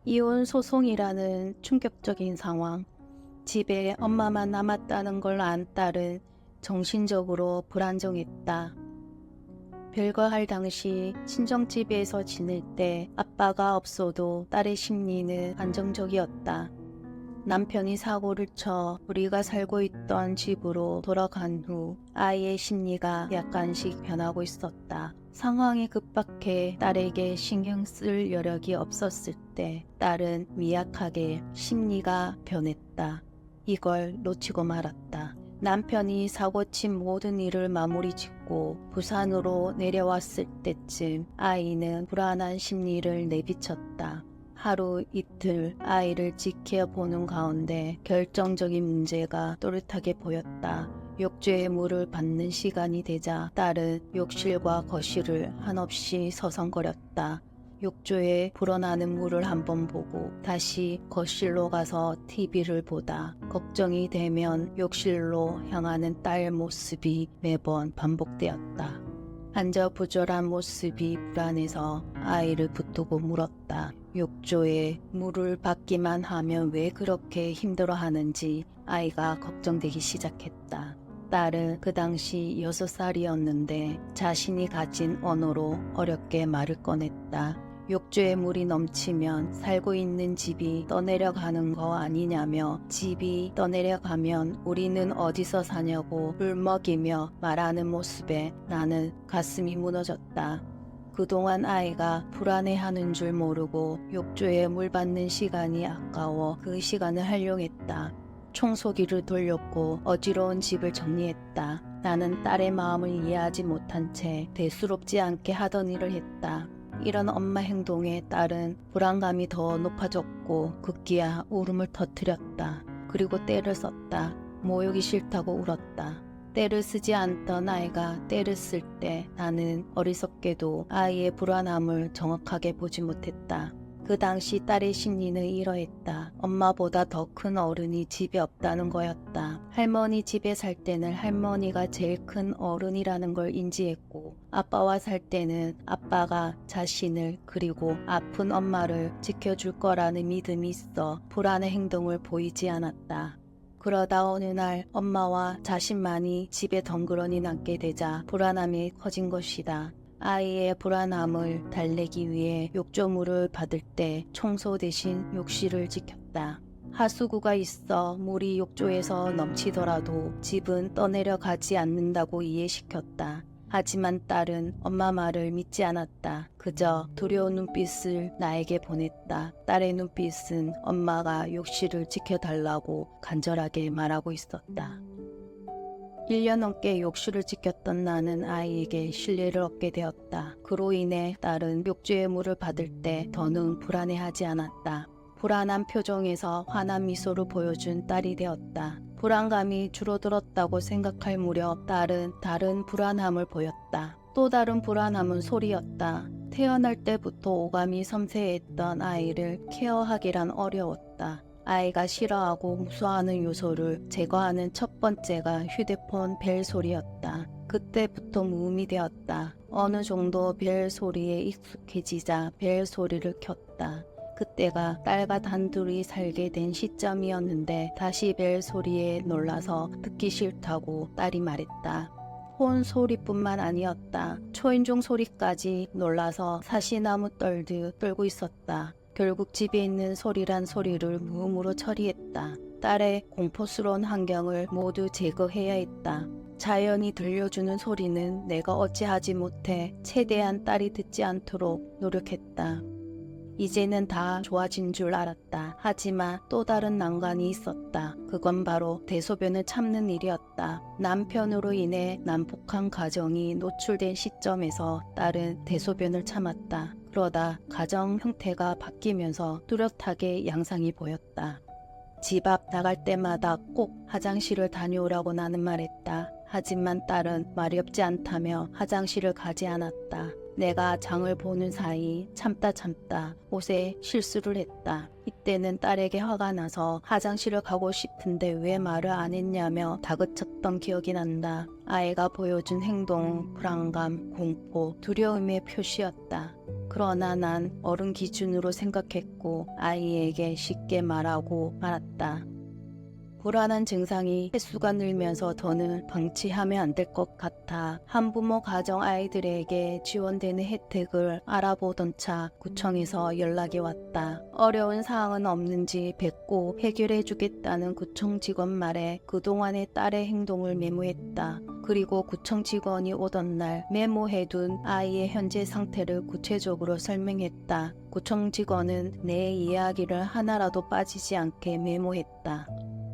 이혼 소송이라는 충격적인 상황. 집에 엄마만 남았다는 걸 안 딸은 정신적으로 불안정했다. 별거 할 당시 친정집에서 지낼 때 아빠가 없어도 딸의 심리는 안정적이었다. 남편이 사고를 쳐 우리가 살고 있던 집으로 돌아간 후 아이의 심리가 약간씩 변하고 있었다. 상황이 급박해 딸에게 신경 쓸 여력이 없었을 때 딸은 미약하게 심리가 변했다. 이걸 놓치고 말았다. 남편이 사고친 모든 일을 마무리 짓고 부산으로 내려왔을 때쯤 아이는 불안한 심리를 내비쳤다. 하루 이틀 아이를 지켜보는 가운데 결정적인 문제가 또렷하게 보였다. 욕조에 물을 받는 시간이 되자 딸은 욕실과 거실을 한없이 서성거렸다. 욕조에 불어나는 물을 한번 보고 다시 거실로 가서 TV를 보다 걱정이 되면 욕실로 향하는 딸 모습이 매번 반복되었다. 안절부절한 모습이 불안해서 아이를 붙들고 물었다. 욕조에 물을 받기만 하면 왜 그렇게 힘들어하는지 아이가 걱정되기 시작했다. 딸은 그 당시 6살이었는데 자신이 가진 언어로 어렵게 말을 꺼냈다. 욕조에 물이 넘치면 살고 있는 집이 떠내려가는 거 아니냐며 집이 떠내려가면 우리는 어디서 사냐고 울먹이며 말하는 모습에 나는 가슴이 무너졌다. 그동안 아이가 불안해하는 줄 모르고 욕조에 물 받는 시간이 아까워 그 시간을 활용했다. 청소기를 돌렸고 어지러운 집을 정리했다. 나는 딸의 마음을 이해하지 못한 채 대수롭지 않게 하던 일을 했다. 이런 엄마 행동에 딸은 불안감이 더 높아졌고 급기야 울음을 터뜨렸다. 그리고 떼를 썼다. 모욕이 싫다고 울었다. 떼를 쓰지 않던 아이가 떼를 쓸 때 나는 어리석게도 아이의 불안함을 정확하게 보지 못했다. 그 당시 딸의 심리는 이러했다. 엄마보다 더 큰 어른이 집에 없다는 거였다. 할머니 집에 살 때는 할머니가 제일 큰 어른이라는 걸 인지했고 아빠와 살 때는 아빠가 자신을 그리고 아픈 엄마를 지켜줄 거라는 믿음이 있어 불안의 행동을 보이지 않았다. 그러다 어느 날 엄마와 자신만이 집에 덩그러니 남게 되자 불안함이 커진 것이다. 아이의 불안함을 달래기 위해 욕조물을 받을 때 청소 대신 욕실을 지켰다. 하수구가 있어 물이 욕조에서 넘치더라도 집은 떠내려가지 않는다고 이해시켰다. 하지만 딸은 엄마 말을 믿지 않았다. 그저 두려운 눈빛을 나에게 보냈다. 딸의 눈빛은 엄마가 욕실을 지켜달라고 간절하게 말하고 있었다. 1년 넘게 욕실을 지켰던 나는 아이에게 신뢰를 얻게 되었다. 그로 인해 딸은 욕조의 물을 받을 때 더는 불안해하지 않았다. 불안한 표정에서 환한 미소를 보여준 딸이 되었다. 불안감이 줄어들었다고 생각할 무렵 딸은 다른 불안함을 보였다. 또 다른 불안함은 소리였다. 태어날 때부터 오감이 섬세했던 아이를 케어하기란 어려웠다. 아이가 싫어하고 무서워하는 요소를 제거하는 첫 번째가 휴대폰 벨 소리였다. 그때부터 무음이 되었다. 어느 정도 벨 소리에 익숙해지자 벨 소리를 켰다. 그때가 딸과 단둘이 살게 된 시점이었는데 다시 벨 소리에 놀라서 듣기 싫다고 딸이 말했다. 폰 소리뿐만 아니었다. 초인종 소리까지 놀라서 사시나무 떨듯 떨고 있었다. 결국 집에 있는 소리란 소리를 무음으로 처리했다. 딸의 공포스러운 환경을 모두 제거해야 했다. 자연이 들려주는 소리는 내가 어찌하지 못해 최대한 딸이 듣지 않도록 노력했다. 이제는 다 좋아진 줄 알았다. 하지만 또 다른 난관이 있었다. 그건 바로 대소변을 참는 일이었다. 남편으로 인해 난폭한 가정이 노출된 시점에서 딸은 대소변을 참았다. 그러다 가정 형태가 바뀌면서 뚜렷하게 양상이 보였다. 집 앞 나갈 때마다 꼭 화장실을 다녀오라고 나는 말했다. 하지만 딸은 말이 없지 않다며 화장실을 가지 않았다. 내가 장을 보는 사이 참다 옷에 실수를 했다. 이때는 딸에게 화가 나서 화장실을 가고 싶은데 왜 말을 안 했냐며 다그쳤던 기억이 난다. 아이가 보여준 행동은 불안감, 공포, 두려움의 표시였다. 그러나 난 어른 기준으로 생각했고 아이에게 쉽게 말하고 말았다. 불안한 증상이 횟수가 늘면서 더는 방치하면 안 될 것 같아 한부모 가정 아이들에게 지원되는 혜택을 알아보던 차 구청에서 연락이 왔다. 어려운 사항은 없는지 뵙고 해결해 주겠다는 구청 직원 말에 그동안의 딸의 행동을 메모했다. 그리고 구청 직원이 오던 날 메모해둔 아이의 현재 상태를 구체적으로 설명했다. 구청 직원은 내 이야기를 하나라도 빠지지 않게 메모했다.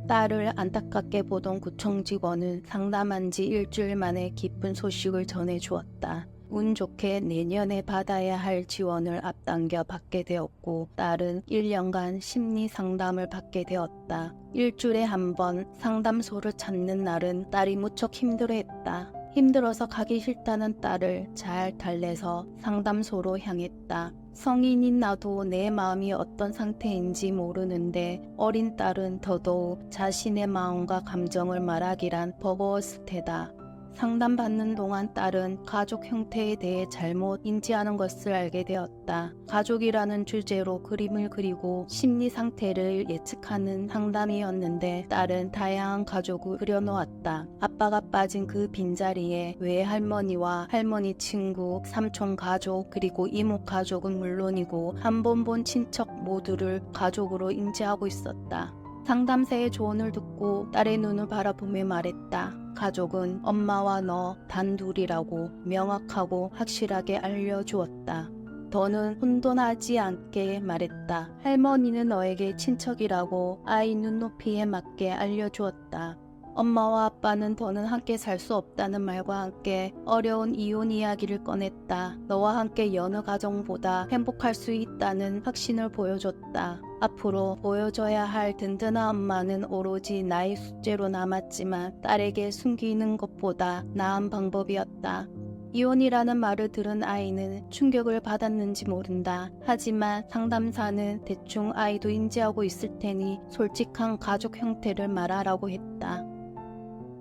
딸을 안타깝게 보던 구청 직원은 상담한 지 일주일 만에 기쁜 소식을 전해주었다. 운 좋게 내년에 받아야 할 지원을 앞당겨 받게 되었고 딸은 1년간 심리 상담을 받게 되었다. 일주일에 한 번 상담소를 찾는 날은 딸이 무척 힘들어했다. 힘들어서 가기 싫다는 딸을 잘 달래서 상담소로 향했다. 성인인 나도 내 마음이 어떤 상태인지 모르는데 어린 딸은 더더욱 자신의 마음과 감정을 말하기란 버거웠을 테다. 상담받는 동안 딸은 가족 형태에 대해 잘못 인지하는 것을 알게 되었다. 가족이라는 주제로 그림을 그리고 심리 상태를 예측하는 상담이었는데 딸은 다양한 가족을 그려놓았다. 아빠가 빠진 그 빈자리에 외할머니와 할머니 친구, 삼촌 가족, 그리고 이모 가족은 물론이고 한 번 본 친척 모두를 가족으로 인지하고 있었다. 상담사의 조언을 듣고 딸의 눈을 바라보며 말했다. 가족은 엄마와 너 단둘이라고 명확하고 확실하게 알려주었다. 더는 혼돈하지 않게 말했다. 할머니는 너에게 친척이라고 아이 눈높이에 맞게 알려주었다. 엄마와 아빠는 더는 함께 살 수 없다는 말과 함께 어려운 이혼 이야기를 꺼냈다. 너와 함께 여느 가정보다 행복할 수 있다는 확신을 보여줬다. 앞으로 보여줘야 할 든든한 엄마는 오로지 나의 숙제로 남았지만 딸에게 숨기는 것보다 나은 방법이었다. 이혼이라는 말을 들은 아이는 충격을 받았는지 모른다. 하지만 상담사는 대충 아이도 인지하고 있을 테니 솔직한 가족 형태를 말하라고 했다.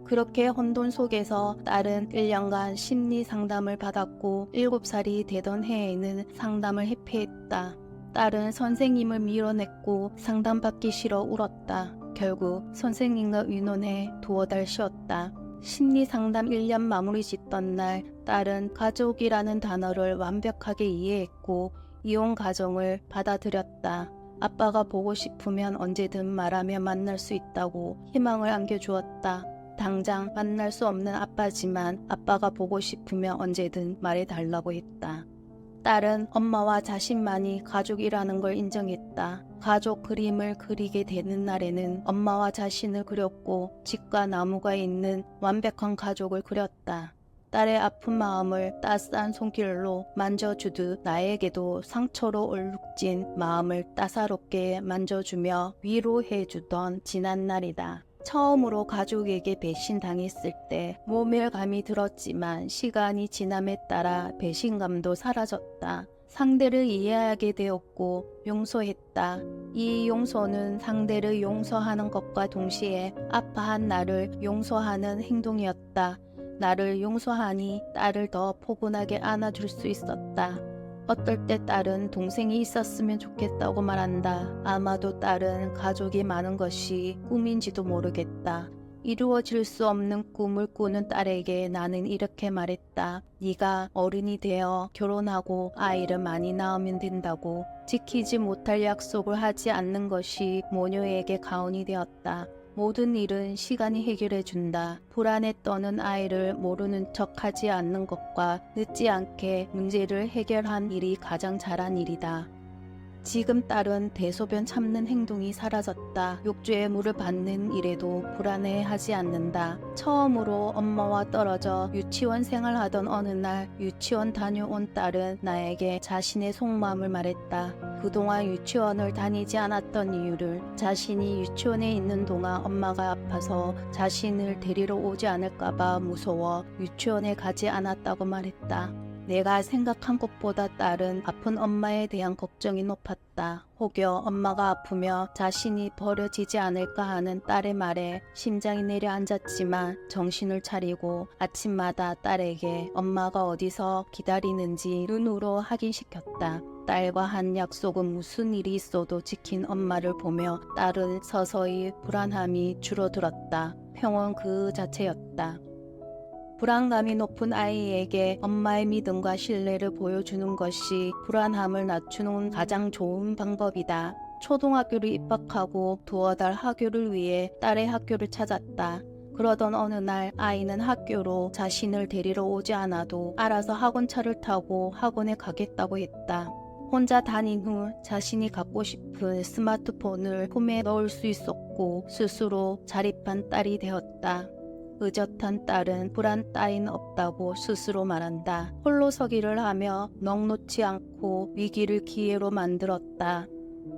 그렇게 혼돈 속에서 딸은 1년간 심리 상담을 받았고 7살이 되던 해에는 상담을 회피했다. 딸은 선생님을 밀어냈고 상담받기 싫어 울었다. 결국 선생님과 의논해 두어 달 쉬었다. 심리 상담 1년 마무리 짓던 날 딸은 가족이라는 단어를 완벽하게 이해했고 이혼 가정을 받아들였다. 아빠가 보고 싶으면 언제든 말하며 만날 수 있다고 희망을 안겨주었다. 당장 만날 수 없는 아빠지만 아빠가 보고 싶으면 언제든 말해달라고 했다. 딸은 엄마와 자신만이 가족이라는 걸 인정했다. 가족 그림을 그리게 되는 날에는 엄마와 자신을 그렸고 집과 나무가 있는 완벽한 가족을 그렸다. 딸의 아픈 마음을 따스한 손길로 만져주듯 나에게도 상처로 얼룩진 마음을 따사롭게 만져주며 위로해주던 지난 날이다. 처음으로 가족에게 배신당했을 때 모멸감이 들었지만 시간이 지남에 따라 배신감도 사라졌다. 상대를 이해하게 되었고 용서했다. 이 용서는 상대를 용서하는 것과 동시에 아파한 나를 용서하는 행동이었다. 나를 용서하니 딸을 더 포근하게 안아줄 수 있었다. 어떨 때 딸은 동생이 있었으면 좋겠다고 말한다. 아마도 딸은 가족이 많은 것이 꿈인지도 모르겠다. 이루어질 수 없는 꿈을 꾸는 딸에게 나는 이렇게 말했다. 네가 어른이 되어 결혼하고 아이를 많이 낳으면 된다고. 지키지 못할 약속을 하지 않는 것이 모녀에게 가언이 되었다. 모든 일은 시간이 해결해준다. 불안에 떠는 아이를 모르는 척하지 않는 것과 늦지 않게 문제를 해결한 일이 가장 잘한 일이다. 지금 딸은 대소변 참는 행동이 사라졌다. 욕조에 물을 받는 일에도 불안해하지 않는다. 처음으로 엄마와 떨어져 유치원 생활하던 어느 날 유치원 다녀온 딸은 나에게 자신의 속마음을 말했다. 그동안 유치원을 다니지 않았던 이유를 자신이 유치원에 있는 동안 엄마가 아파서 자신을 데리러 오지 않을까봐 무서워 유치원에 가지 않았다고 말했다. 내가 생각한 것보다 딸은 아픈 엄마에 대한 걱정이 높았다. 혹여 엄마가 아프며 자신이 버려지지 않을까 하는 딸의 말에 심장이 내려앉았지만 정신을 차리고 아침마다 딸에게 엄마가 어디서 기다리는지 눈으로 확인시켰다. 딸과 한 약속은 무슨 일이 있어도 지킨 엄마를 보며 딸은 서서히 불안함이 줄어들었다. 평온 그 자체였다. 불안감이 높은 아이에게 엄마의 믿음과 신뢰를 보여주는 것이 불안함을 낮추는 가장 좋은 방법이다. 초등학교를 입학하고 두어 달 학교를 위해 딸의 학교를 찾았다. 그러던 어느 날 아이는 학교로 자신을 데리러 오지 않아도 알아서 학원차를 타고 학원에 가겠다고 했다. 혼자 다닌 후 자신이 갖고 싶은 스마트폰을 품에 넣을 수 있었고 스스로 자립한 딸이 되었다. 의젓한 딸은 불안 따윈 없다고 스스로 말한다. 홀로 서기를 하며 넋놓지 않고 위기를 기회로 만들었다.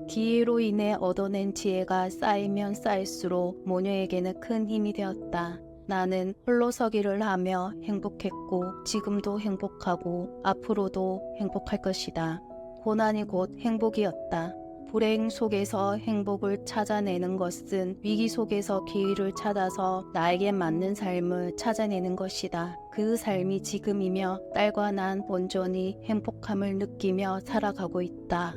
기회로 인해 얻어낸 지혜가 쌓이면 쌓일수록 모녀에게는 큰 힘이 되었다. 나는 홀로 서기를 하며 행복했고 지금도 행복하고 앞으로도 행복할 것이다. 고난이 곧 행복이었다. 불행 속에서 행복을 찾아내는 것은 위기 속에서 기회를 찾아서 나에게 맞는 삶을 찾아내는 것이다. 그 삶이 지금이며 딸과 난 온전히 행복함을 느끼며 살아가고 있다.